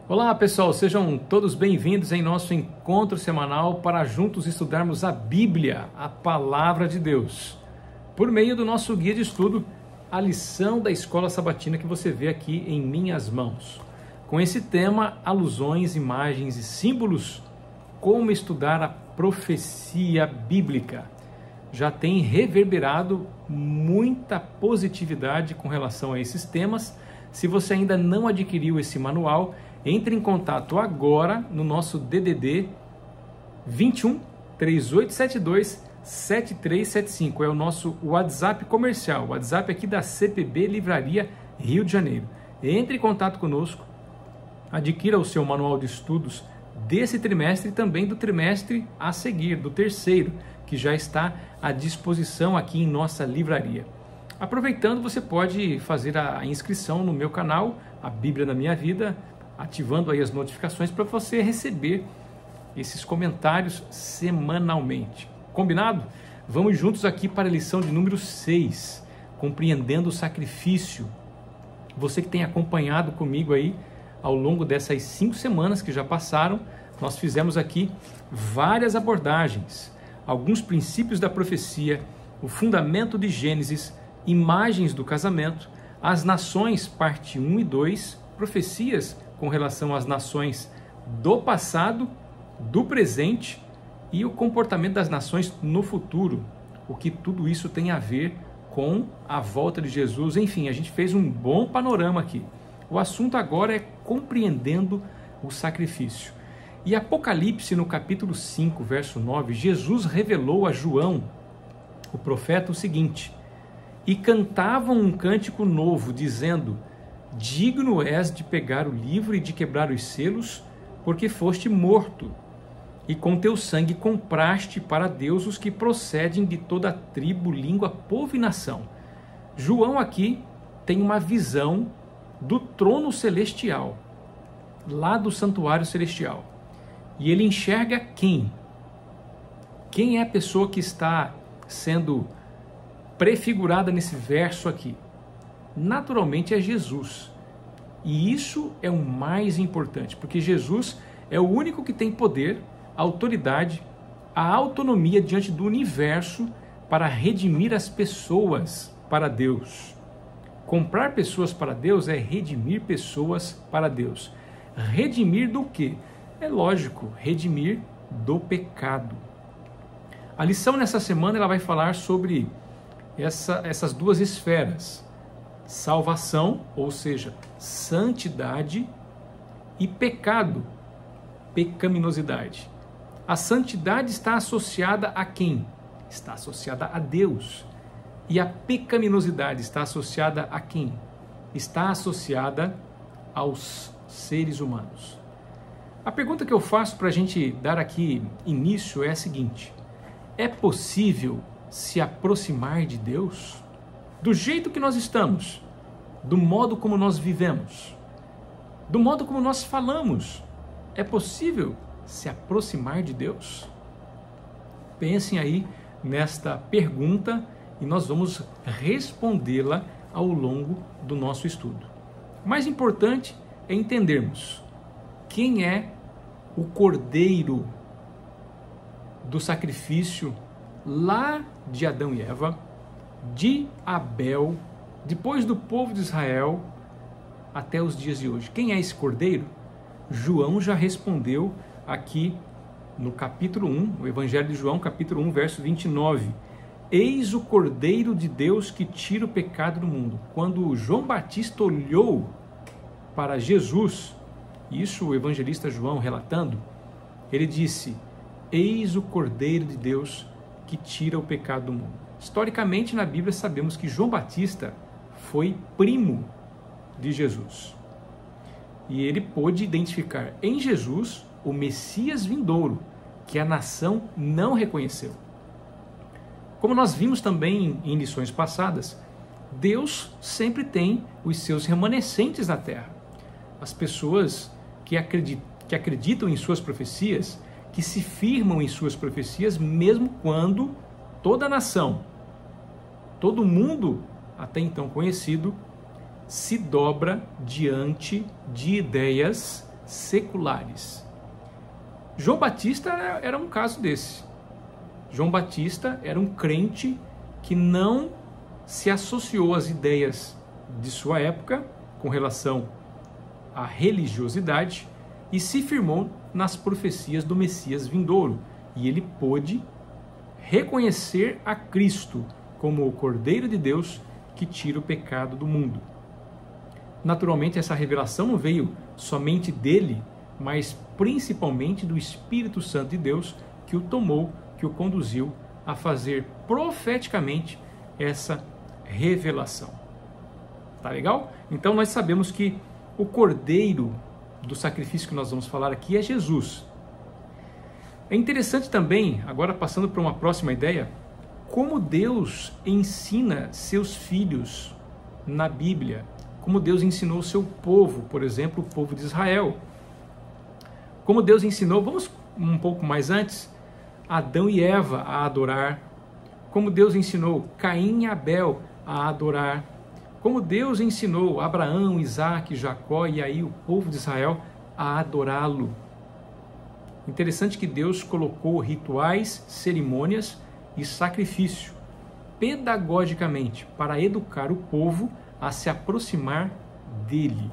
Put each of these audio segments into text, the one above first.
Olá pessoal, sejam todos bem-vindos em nosso encontro semanal para juntos estudarmos a Bíblia, a Palavra de Deus, por meio do nosso guia de estudo, a lição da Escola Sabatina que você vê aqui em minhas mãos. Com esse tema, alusões, imagens e símbolos, como estudar a profecia bíblica. Já tem reverberado muita positividade com relação a esses temas. Se você ainda não adquiriu esse manual, entre em contato agora no nosso DDD 21 3872 7375. É o nosso WhatsApp comercial, o WhatsApp aqui da CPB Livraria Rio de Janeiro. Entre em contato conosco, adquira o seu manual de estudos desse trimestre e também do trimestre a seguir, do terceiro, que já está à disposição aqui em nossa livraria. Aproveitando, você pode fazer a inscrição no meu canal, A Bíblia na Minha Vida, ativando aí as notificações para você receber esses comentários semanalmente. Combinado? Vamos juntos aqui para a lição de número 6, compreendendo o sacrifício. Você que tem acompanhado comigo aí ao longo dessas 5 semanas que já passaram, nós fizemos aqui várias abordagens, alguns princípios da profecia, o fundamento de Gênesis, imagens do casamento, as nações, parte 1 e 2, profecias com relação às nações do passado, do presente e o comportamento das nações no futuro. O que tudo isso tem a ver com a volta de Jesus. Enfim, a gente fez um bom panorama aqui. O assunto agora é compreendendo o sacrifício. E Apocalipse, no capítulo 5, verso 9, Jesus revelou a João, o profeta, o seguinte: e cantavam um cântico novo, dizendo: digno és de pegar o livro e de quebrar os selos, porque foste morto, e com teu sangue compraste para Deus os que procedem de toda a tribo, língua, povo e nação. João aqui tem uma visão do trono celestial, lá do santuário celestial. E ele enxerga quem? Quem é a pessoa que está sendo prefigurada nesse verso aqui? Naturalmente é Jesus. E isso é o mais importante, porque Jesus é o único que tem poder, autoridade, a autonomia diante do universo para redimir as pessoas para Deus. Comprar pessoas para Deus é redimir pessoas para Deus. Redimir do quê? É lógico, redimir do pecado. A lição nessa semana ela vai falar sobre essas duas esferas: salvação, ou seja, santidade, e pecado, pecaminosidade. A santidade está associada a quem? Está associada a Deus. E a pecaminosidade está associada a quem? Está associada aos seres humanos. A pergunta que eu faço para a gente dar aqui início é a seguinte: é possível se aproximar de Deus? Do jeito que nós estamos, do modo como nós vivemos, do modo como nós falamos, é possível se aproximar de Deus? Pensem aí nesta pergunta e nós vamos respondê-la ao longo do nosso estudo. O mais importante é entendermos quem é o cordeiro do sacrifício lá de Adão e Eva, de Abel, depois do povo de Israel, até os dias de hoje. Quem é esse cordeiro? João já respondeu aqui no capítulo 1, o Evangelho de João, capítulo 1, verso 29. Eis o cordeiro de Deus que tira o pecado do mundo. Quando João Batista olhou para Jesus, isso o evangelista João relatando, ele disse: eis o cordeiro de Deus que tira o pecado do mundo. Historicamente, na Bíblia, sabemos que João Batista foi primo de Jesus. E ele pôde identificar em Jesus o Messias vindouro, que a nação não reconheceu. Como nós vimos também em lições passadas, Deus sempre tem os seus remanescentes na terra. As pessoas que acreditam em suas profecias, que se firmam em suas profecias, mesmo quando toda a nação, todo mundo até então conhecido, se dobra diante de ideias seculares. João Batista era um caso desse. João Batista era um crente que não se associou às ideias de sua época com relação à religiosidade e se firmou nas profecias do Messias vindouro. E ele pôde reconhecer a Cristo como o Cordeiro de Deus que tira o pecado do mundo. Naturalmente, essa revelação não veio somente dele, mas principalmente do Espírito Santo de Deus que o tomou, que o conduziu a fazer profeticamente essa revelação. Tá legal? Então nós sabemos que o Cordeiro do sacrifício que nós vamos falar aqui é Jesus. É interessante também, agora passando para uma próxima ideia, como Deus ensina seus filhos na Bíblia, como Deus ensinou o seu povo, por exemplo, o povo de Israel. Como Deus ensinou, vamos um pouco mais antes, Adão e Eva a adorar, como Deus ensinou Caim e Abel a adorar, como Deus ensinou Abraão, Isaque, Jacó e aí o povo de Israel a adorá-lo. Interessante que Deus colocou rituais, cerimônias e sacrifício pedagogicamente para educar o povo a se aproximar dele,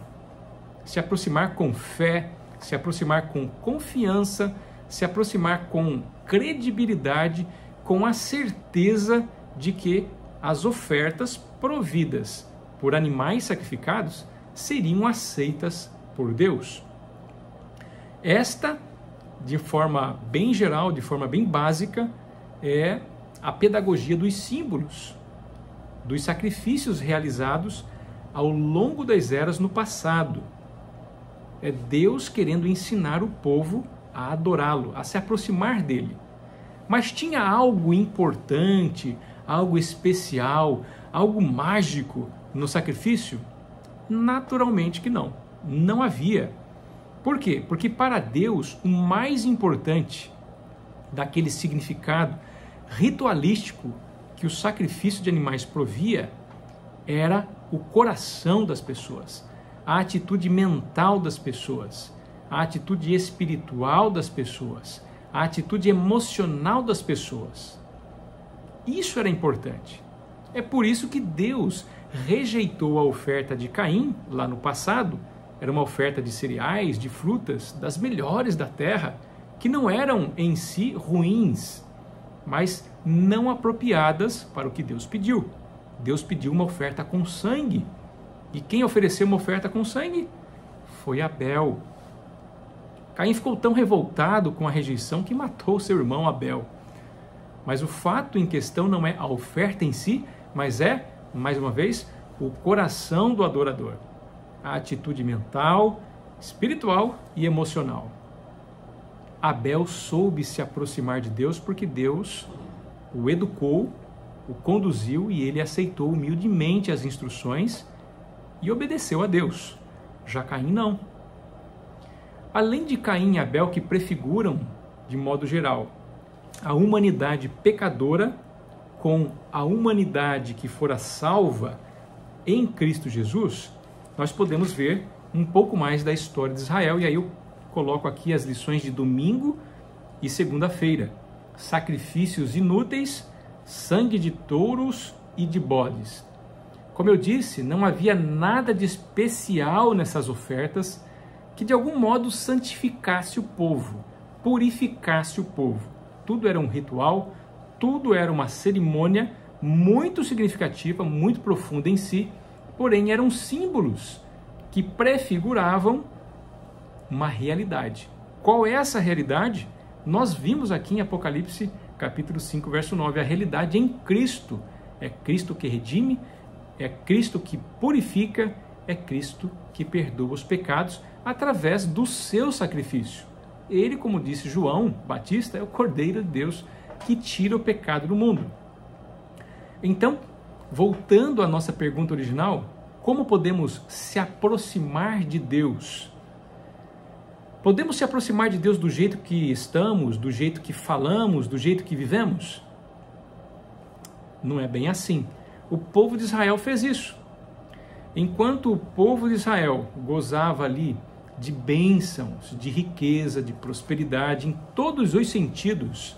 se aproximar com fé, se aproximar com confiança, se aproximar com credibilidade, com a certeza de que as ofertas providas por animais sacrificados seriam aceitas por Deus. Esta, de forma bem geral, de forma bem básica, é a pedagogia dos símbolos, dos sacrifícios realizados ao longo das eras no passado. É Deus querendo ensinar o povo a adorá-lo, a se aproximar dele. Mas tinha algo importante, algo especial, algo mágico no sacrifício? Naturalmente que não. Não havia. Por quê? Porque para Deus o mais importante daquele significado ritualístico que o sacrifício de animais provia era o coração das pessoas, a atitude mental das pessoas, a atitude espiritual das pessoas, a atitude emocional das pessoas. Isso era importante. É por isso que Deus rejeitou a oferta de Caim lá no passado. Era uma oferta de cereais, de frutas, das melhores da terra, que não eram em si ruins, mas não apropriadas para o que Deus pediu. Deus pediu uma oferta com sangue. E quem ofereceu uma oferta com sangue? Foi Abel. Caim ficou tão revoltado com a rejeição que matou seu irmão Abel. Mas o fato em questão não é a oferta em si, mas é, mais uma vez, o coração do adorador. A atitude mental, espiritual e emocional. Abel soube se aproximar de Deus porque Deus o educou, o conduziu e ele aceitou humildemente as instruções e obedeceu a Deus. Já Caim não. Além de Caim e Abel, que prefiguram, de modo geral, a humanidade pecadora com a humanidade que fora salva em Cristo Jesus, nós podemos ver um pouco mais da história de Israel. E aí eu coloco aqui as lições de domingo e segunda-feira. Sacrifícios inúteis, sangue de touros e de bodes. Como eu disse, não havia nada de especial nessas ofertas que de algum modo santificasse o povo, purificasse o povo. Tudo era um ritual, tudo era uma cerimônia muito significativa, muito profunda em si, porém eram símbolos que prefiguravam uma realidade. Qual é essa realidade? Nós vimos aqui em Apocalipse capítulo 5, verso 9, a realidade em Cristo. É Cristo que redime, é Cristo que purifica, é Cristo que perdoa os pecados através do seu sacrifício. Ele, como disse João Batista, é o Cordeiro de Deus que tira o pecado do mundo. Então, voltando à nossa pergunta original, como podemos se aproximar de Deus? Podemos se aproximar de Deus do jeito que estamos, do jeito que falamos, do jeito que vivemos? Não é bem assim. O povo de Israel fez isso. Enquanto o povo de Israel gozava ali de bênçãos, de riqueza, de prosperidade, em todos os sentidos.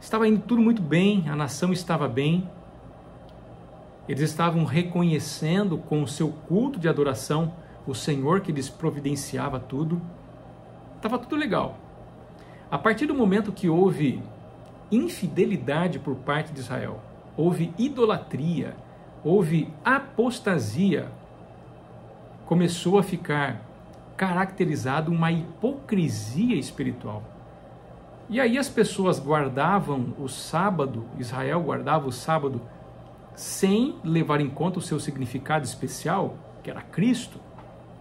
Estava indo tudo muito bem, a nação estava bem, eles estavam reconhecendo com o seu culto de adoração o Senhor que lhes providenciava tudo, estava tudo legal. A partir do momento que houve infidelidade por parte de Israel, houve idolatria, houve apostasia, começou a ficar caracterizado uma hipocrisia espiritual. E aí as pessoas guardavam o sábado, Israel guardava o sábado sem levar em conta o seu significado especial, que era Cristo,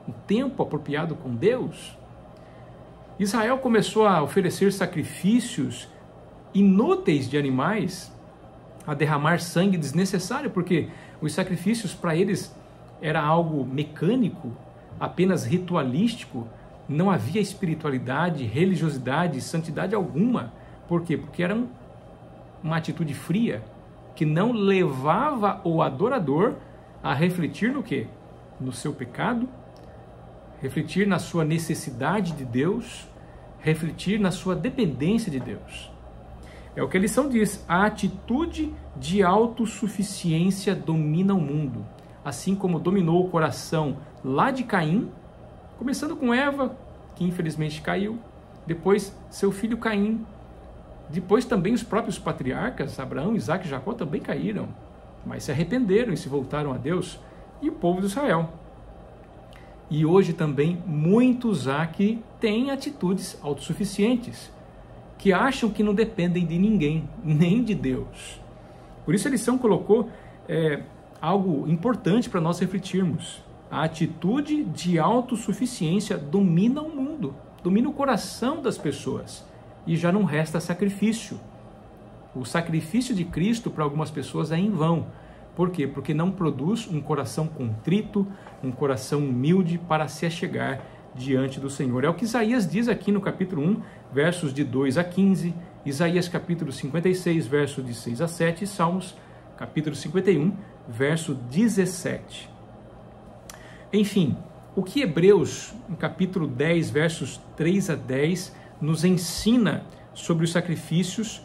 um tempo apropriado com Deus. Israel começou a oferecer sacrifícios inúteis de animais, a derramar sangue desnecessário, porque os sacrifícios para eles era algo mecânico, apenas ritualístico, não havia espiritualidade, religiosidade, santidade alguma. Por quê? Porque era uma atitude fria, que não levava o adorador a refletir no quê? No seu pecado, refletir na sua necessidade de Deus, refletir na sua dependência de Deus. É o que a lição diz: a atitude de autossuficiência domina o mundo, assim como dominou o coração lá de Caim, começando com Eva, que infelizmente caiu, depois seu filho Caim, depois também os próprios patriarcas, Abraão, Isaque e Jacó também caíram, mas se arrependeram e se voltaram a Deus, e o povo de Israel. E hoje também muitos há que têm atitudes autossuficientes, que acham que não dependem de ninguém, nem de Deus. Por isso a lição colocou algo importante para nós refletirmos. A atitude de autossuficiência domina o mundo, domina o coração das pessoas, e já não resta sacrifício. O sacrifício de Cristo para algumas pessoas é em vão. Por quê? Porque não produz um coração contrito, um coração humilde para se achegar diante do Senhor. É o que Isaías diz aqui no capítulo 1, versos de 2 a 15, Isaías capítulo 56, versos de 6 a 7, e Salmos capítulo 51, verso 17. Enfim, o que Hebreus, no capítulo 10, versos 3 a 10, nos ensina sobre os sacrifícios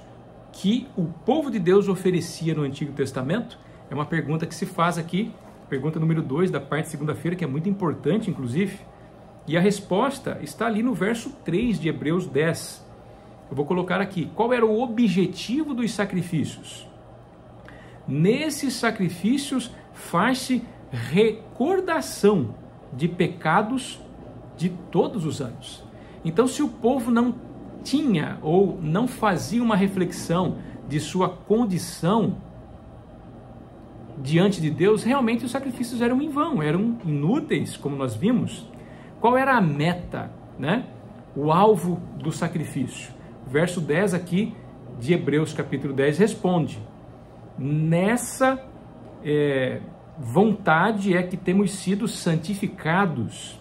que o povo de Deus oferecia no Antigo Testamento? É uma pergunta que se faz aqui, pergunta número 2 da parte de segunda-feira, que é muito importante, inclusive. E a resposta está ali no verso 3 de Hebreus 10. Eu vou colocar aqui: qual era o objetivo dos sacrifícios? Nesses sacrifícios faz-se recordação de pecados de todos os anos. Então, se o povo não tinha ou não fazia uma reflexão de sua condição diante de Deus, realmente os sacrifícios eram em vão, eram inúteis, como nós vimos. Qual era a meta, né? O alvo do sacrifício? Verso 10 aqui de Hebreus capítulo 10 responde: nessa vontade é que temos sido santificados,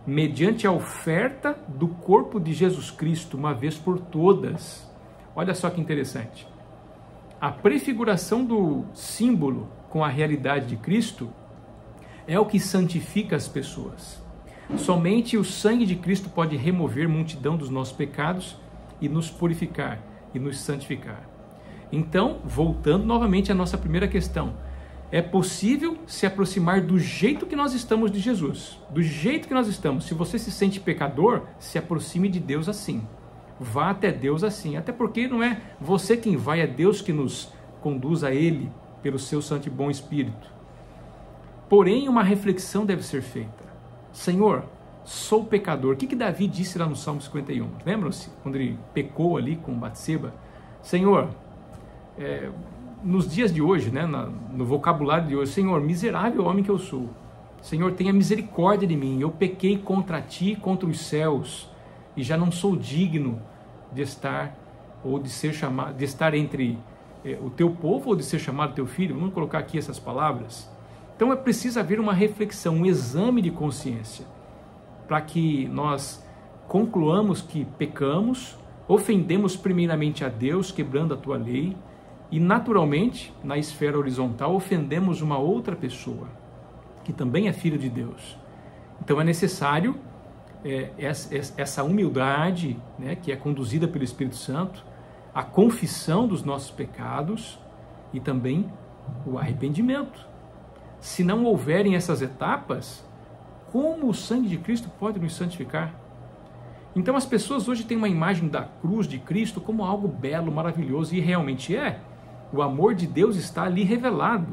mediante a oferta do corpo de Jesus Cristo, uma vez por todas. Olha só que interessante. A prefiguração do símbolo com a realidade de Cristo é o que santifica as pessoas. Somente o sangue de Cristo pode remover multidão dos nossos pecados e nos purificar e nos santificar. Então, voltando novamente à nossa primeira questão, é possível se aproximar do jeito que nós estamos de Jesus, do jeito que nós estamos. Se você se sente pecador, se aproxime de Deus assim. Vá até Deus assim, até porque não é você quem vai, é Deus que nos conduz a Ele pelo seu santo e bom Espírito. Porém, uma reflexão deve ser feita. Senhor, sou pecador. O que Davi disse lá no Salmo 51? Lembram-se? Quando ele pecou ali com Batseba? Senhor, nos dias de hoje, né, no vocabulário de hoje, Senhor, miserável homem que eu sou. Senhor, tenha misericórdia de mim. Eu pequei contra ti e contra os céus, e já não sou digno de estar ou de ser chamado, de estar entre o teu povo ou de ser chamado teu filho. Vamos colocar aqui essas palavras. Então é preciso haver uma reflexão, um exame de consciência, para que nós concluamos que pecamos, ofendemos primeiramente a Deus, quebrando a tua lei, e naturalmente, na esfera horizontal, ofendemos uma outra pessoa, que também é filho de Deus. Então é necessário essa humildade, né, que é conduzida pelo Espírito Santo, a confissão dos nossos pecados e também o arrependimento. Se não houverem essas etapas, como o sangue de Cristo pode nos santificar? Então as pessoas hoje têm uma imagem da cruz de Cristo como algo belo, maravilhoso, e realmente é. O amor de Deus está ali revelado.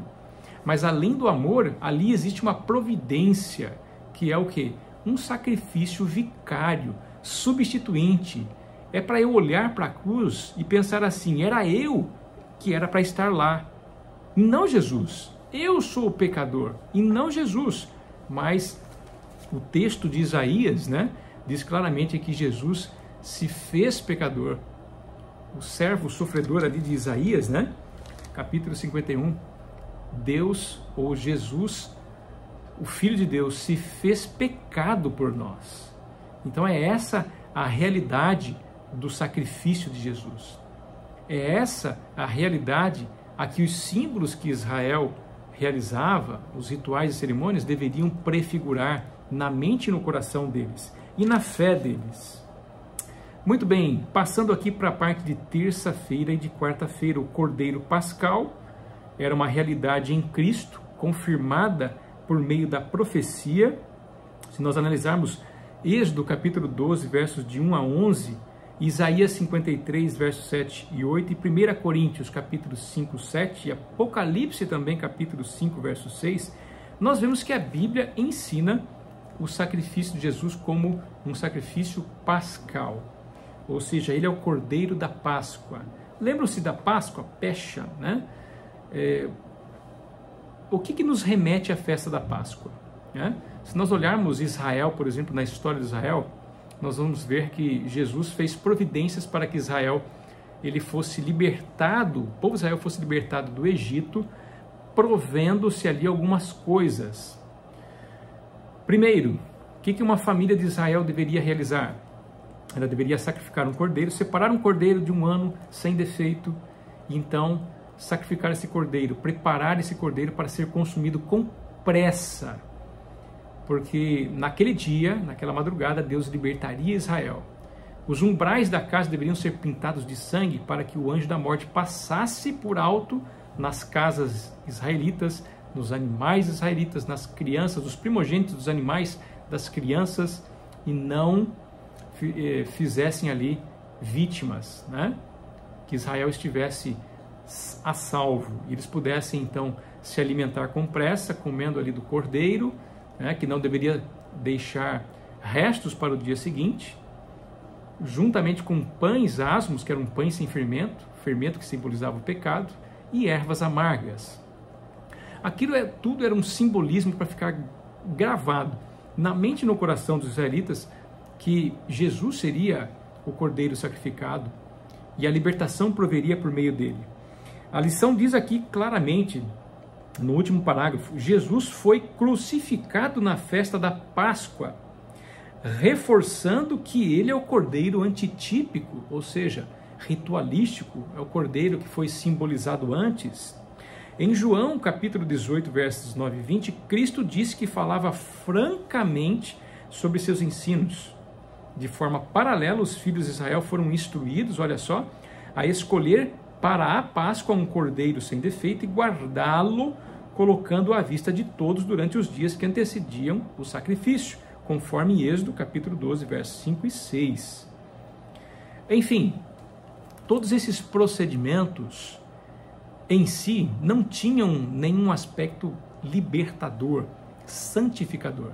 Mas além do amor, ali existe uma providência, que é o quê? Um sacrifício vicário, substituinte. É para eu olhar para a cruz e pensar assim, era eu que era para estar lá, não Jesus. Eu sou o pecador e não Jesus. Mas o texto de Isaías, né, diz claramente que Jesus se fez pecador. O servo sofredor ali de Isaías, né, capítulo 51, Deus, ou Jesus, o Filho de Deus, se fez pecado por nós. Então é essa a realidade do sacrifício de Jesus. É essa a realidade a que os símbolos que Israel realizava, os rituais e cerimônias, deveriam prefigurar na mente e no coração deles e na fé deles. Muito bem, passando aqui para a parte de terça-feira e de quarta-feira, o Cordeiro Pascal era uma realidade em Cristo, confirmada por meio da profecia. Se nós analisarmos Êxodo capítulo 12, versos de 1 a 11, Isaías 53, versos 7 e 8, e 1 Coríntios capítulo 5, 7, e Apocalipse também capítulo 5, verso 6, nós vemos que a Bíblia ensina o sacrifício de Jesus como um sacrifício pascal, ou seja, ele é o Cordeiro da Páscoa. Lembram-se da Páscoa, Pesha, né? O que nos remete à festa da Páscoa, né? Se nós olharmos Israel, por exemplo, na história de Israel, nós vamos ver que Jesus fez providências para que Israel ele fosse libertado, o povo de Israel fosse libertado do Egito, provendo-se ali algumas coisas. Primeiro, o que uma família de Israel deveria realizar? Ela deveria sacrificar um cordeiro, separar um cordeiro de um ano sem defeito, e então sacrificar esse cordeiro, preparar esse cordeiro para ser consumido com pressa, porque naquele dia, naquela madrugada, Deus libertaria Israel. Os umbrais da casa deveriam ser pintados de sangue para que o anjo da morte passasse por alto nas casas israelitas, nos animais israelitas, nas crianças, os primogênitos dos animais das crianças, e não fizessem ali vítimas, né? Que Israel estivesse a salvo, e eles pudessem então se alimentar com pressa, comendo ali do cordeiro, né, que não deveria deixar restos para o dia seguinte, juntamente com pães asmos, que eram pães sem fermento, fermento que simbolizava o pecado, e ervas amargas. Aquilo tudo era um simbolismo para ficar gravado na mente e no coração dos israelitas, que Jesus seria o cordeiro sacrificado e a libertação proveria por meio dele. A lição diz aqui claramente, no último parágrafo, Jesus foi crucificado na festa da Páscoa, reforçando que ele é o cordeiro antitípico, ou seja, ritualístico, é o cordeiro que foi simbolizado antes. Em João, capítulo 18, versos 9 e 20, Cristo disse que falava francamente sobre seus ensinos. De forma paralela, os filhos de Israel foram instruídos, olha só, a escolher para a Páscoa um cordeiro sem defeito e guardá-lo, colocando-o à vista de todos durante os dias que antecediam o sacrifício, conforme Êxodo, capítulo 12, versos 5 e 6. Enfim, todos esses procedimentos em si não tinham nenhum aspecto libertador, santificador.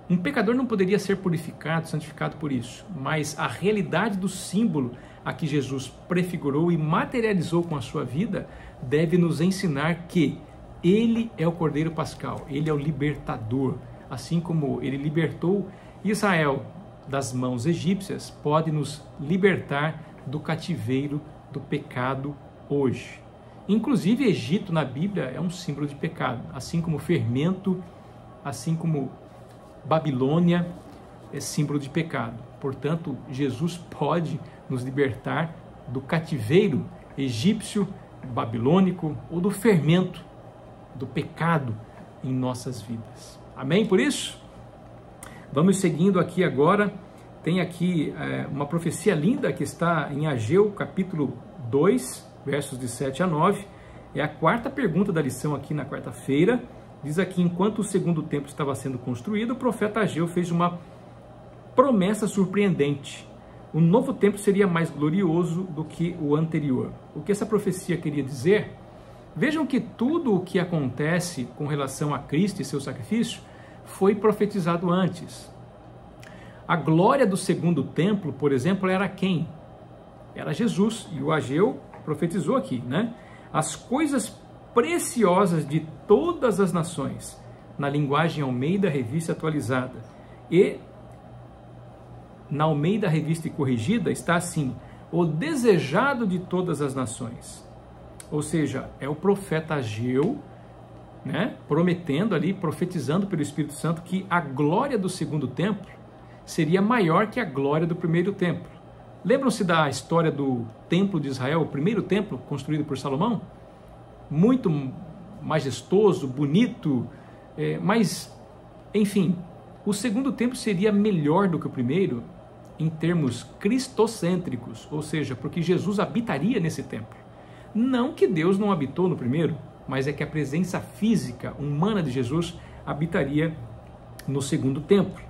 Um pecador não poderia ser purificado, santificado por isso, mas a realidade do símbolo a que Jesus prefigurou e materializou com a sua vida deve nos ensinar que ele é o Cordeiro Pascal, ele é o libertador. Assim como ele libertou Israel das mãos egípcias, pode nos libertar do cativeiro do pecado hoje. Inclusive, Egito na Bíblia é um símbolo de pecado, assim como fermento, assim como Babilônia é símbolo de pecado. Portanto, Jesus pode nos libertar do cativeiro egípcio, babilônico ou do fermento, do pecado em nossas vidas. Amém por isso? Vamos seguindo aqui agora, tem aqui uma profecia linda que está em Ageu, capítulo 2, versos de 7 a 9. É a quarta pergunta da lição aqui na quarta-feira. Diz aqui, enquanto o segundo templo estava sendo construído, o profeta Ageu fez uma promessa surpreendente. O novo templo seria mais glorioso do que o anterior. O que essa profecia queria dizer? Vejam que tudo o que acontece com relação a Cristo e seu sacrifício foi profetizado antes. A glória do segundo templo, por exemplo, era quem? Era Jesus, e o Ageu profetizou aqui, né? As coisas preciosas de todas as nações, na linguagem Almeida Revista Atualizada. E na Almeida Revista e Corrigida está assim, o desejado de todas as nações. Ou seja, é o profeta Ageu, né, prometendo ali, profetizando pelo Espírito Santo que a glória do segundo templo seria maior que a glória do primeiro templo. Lembram-se da história do templo de Israel, o primeiro templo construído por Salomão? Muito majestoso, bonito, mas, enfim, o segundo templo seria melhor do que o primeiro em termos cristocêntricos, ou seja, porque Jesus habitaria nesse templo. Não que Deus não habitou no primeiro, mas é que a presença física, humana de Jesus habitaria no segundo templo.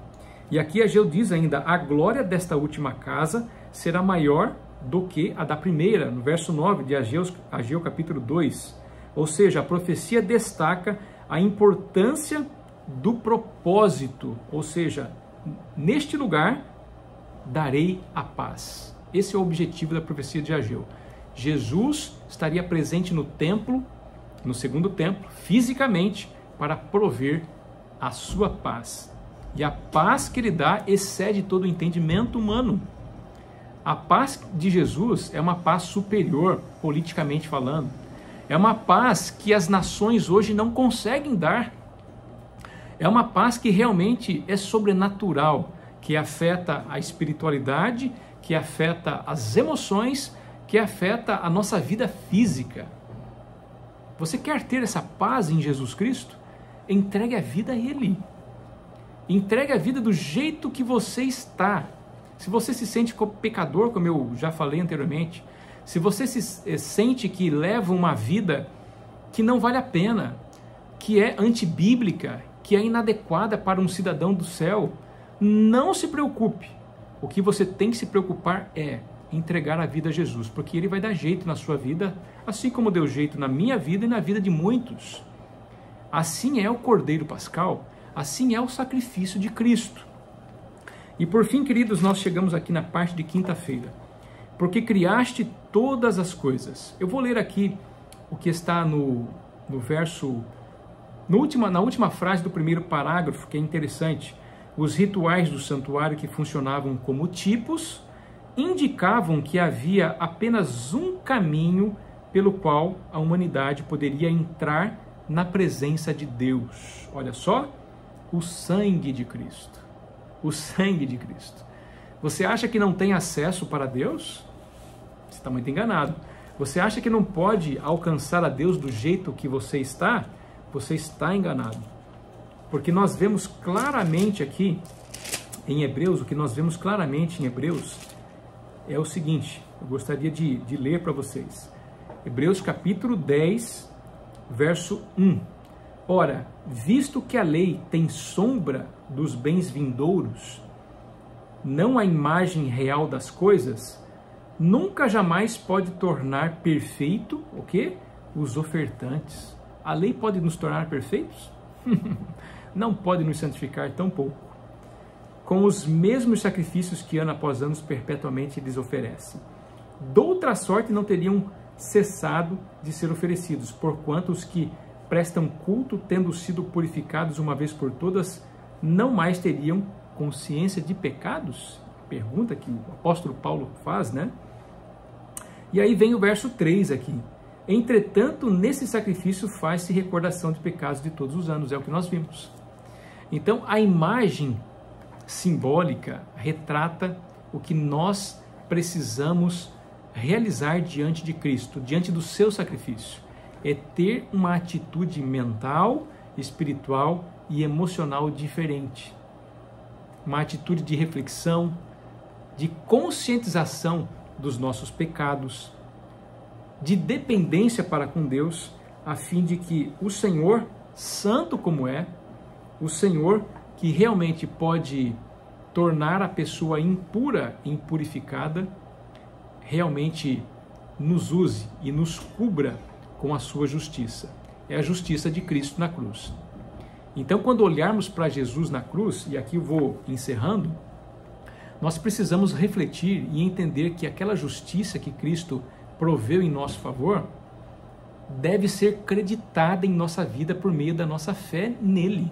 E aqui Ageu diz ainda, a glória desta última casa será maior do que a da primeira, no verso 9 de Ageu capítulo 2. Ou seja, a profecia destaca a importância do propósito, ou seja, neste lugar darei a paz. Esse é o objetivo da profecia de Ageu. Jesus estaria presente no templo, no segundo templo, fisicamente, para prover a sua paz. E a paz que ele dá excede todo o entendimento humano. A paz de Jesus é uma paz superior, politicamente falando. É uma paz que as nações hoje não conseguem dar. É uma paz que realmente é sobrenatural, que afeta a espiritualidade, que afeta as emoções, que afeta a nossa vida física. Você quer ter essa paz em Jesus Cristo? Entregue a vida a Ele. Entregue a vida do jeito que você está. Se você se sente pecador, como eu já falei anteriormente, se você se sente que leva uma vida que não vale a pena, que é antibíblica, que é inadequada para um cidadão do céu, não se preocupe. O que você tem que se preocupar é entregar a vida a Jesus, porque Ele vai dar jeito na sua vida, assim como deu jeito na minha vida e na vida de muitos. Assim é o Cordeiro Pascal, assim é o sacrifício de Cristo. E por fim, queridos, nós chegamos aqui na parte de quinta-feira. Porque criaste todas as coisas. Eu vou ler aqui o que está no verso, na última frase do primeiro parágrafo, que é interessante. Os rituais do santuário, que funcionavam como tipos, indicavam que havia apenas um caminho pelo qual a humanidade poderia entrar na presença de Deus. Olha só, o sangue de Cristo. O sangue de Cristo. Você acha que não tem acesso para Deus? Você está muito enganado. Você acha que não pode alcançar a Deus do jeito que você está? Você está enganado. Porque nós vemos claramente aqui em Hebreus, o que nós vemos claramente em Hebreus é o seguinte, eu gostaria de ler para vocês. Hebreus capítulo 10, verso 1. Ora, visto que a lei tem sombra dos bens vindouros, não a imagem real das coisas, nunca jamais pode tornar perfeito o quê? Os ofertantes. A lei pode nos tornar perfeitos? Não pode nos santificar tão pouco. Com os mesmos sacrifícios que ano após ano perpetuamente eles oferecem. Doutra sorte não teriam cessado de ser oferecidos, porquanto os que prestam culto, tendo sido purificados uma vez por todas, não mais teriam consciência de pecados? Pergunta que o apóstolo Paulo faz, né? E aí vem o verso 3 aqui. Entretanto, nesse sacrifício faz-se recordação de pecados de todos os anos, é o que nós vimos. Então, a imagem simbólica retrata o que nós precisamos realizar diante de Cristo, diante do seu sacrifício. É ter uma atitude mental, espiritual e emocional diferente. uma atitude de reflexão, de conscientização dos nossos pecados, de dependência para com Deus, a fim de que o Senhor, santo como é, o Senhor que realmente pode tornar a pessoa impura, impurificada, realmente nos use e nos cubra com a sua justiça. É a justiça de Cristo na cruz. Então, quando olharmos para Jesus na cruz, e aqui eu vou encerrando, nós precisamos refletir e entender que aquela justiça que Cristo proveu em nosso favor deve ser creditada em nossa vida por meio da nossa fé nele.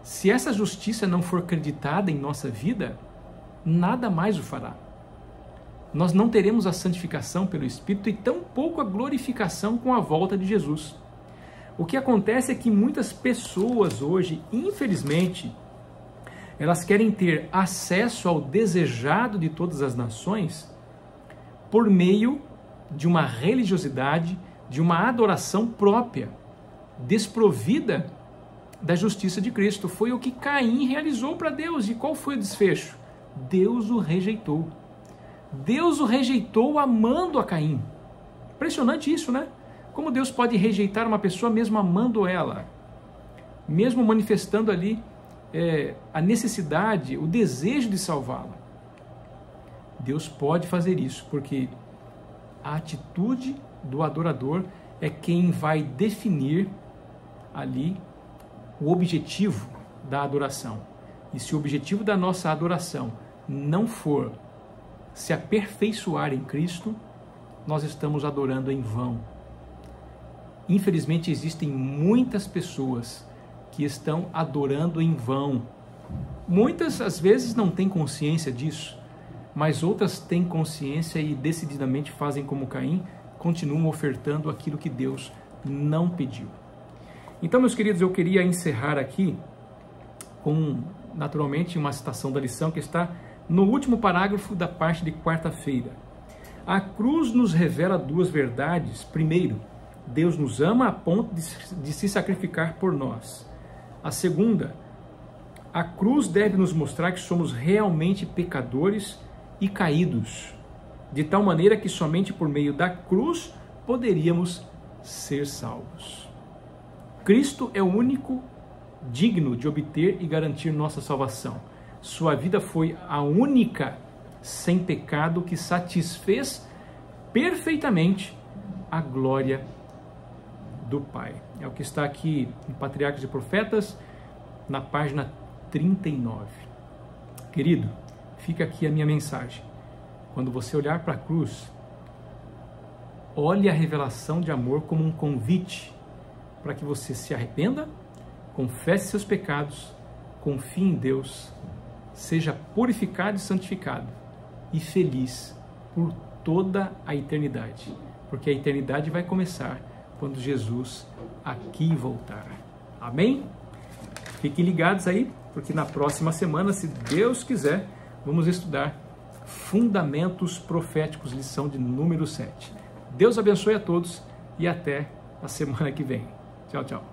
Se essa justiça não for creditada em nossa vida, nada mais o fará. Nós não teremos a santificação pelo Espírito e tampouco a glorificação com a volta de Jesus. O que acontece é que muitas pessoas hoje, infelizmente, elas querem ter acesso ao desejado de todas as nações por meio de uma religiosidade, de uma adoração própria, desprovida da justiça de Cristo. Foi o que Caim realizou para Deus. E qual foi o desfecho? Deus o rejeitou. Deus o rejeitou amando a Caim. Impressionante isso, né? Como Deus pode rejeitar uma pessoa mesmo amando ela? Mesmo manifestando ali a necessidade, o desejo de salvá-la. Deus pode fazer isso, porque a atitude do adorador é quem vai definir ali o objetivo da adoração. E se o objetivo da nossa adoração não for se aperfeiçoar em Cristo, nós estamos adorando em vão. Infelizmente, existem muitas pessoas que estão adorando em vão. Muitas, às vezes, não têm consciência disso, mas outras têm consciência e decididamente fazem como Caim, continuam ofertando aquilo que Deus não pediu. Então, meus queridos, eu queria encerrar aqui com, naturalmente, uma citação da lição que está no último parágrafo da parte de quarta-feira. A cruz nos revela duas verdades. Primeiro, Deus nos ama a ponto de se sacrificar por nós. A segunda, a cruz deve nos mostrar que somos realmente pecadores e caídos, de tal maneira que somente por meio da cruz poderíamos ser salvos. Cristo é o único digno de obter e garantir nossa salvação. Sua vida foi a única sem pecado que satisfez perfeitamente a glória do Pai. É o que está aqui em Patriarcas e Profetas, na página 39. Querido, fica aqui a minha mensagem. Quando você olhar para a cruz, olhe a revelação de amor como um convite para que você se arrependa, confesse seus pecados, confie em Deus, seja purificado e santificado e feliz por toda a eternidade, porque a eternidade vai começar quando Jesus aqui voltar. Amém? Fiquem ligados aí, porque na próxima semana, se Deus quiser, vamos estudar Fundamentos Proféticos, lição de número 7. Deus abençoe a todos e até a semana que vem. Tchau, tchau.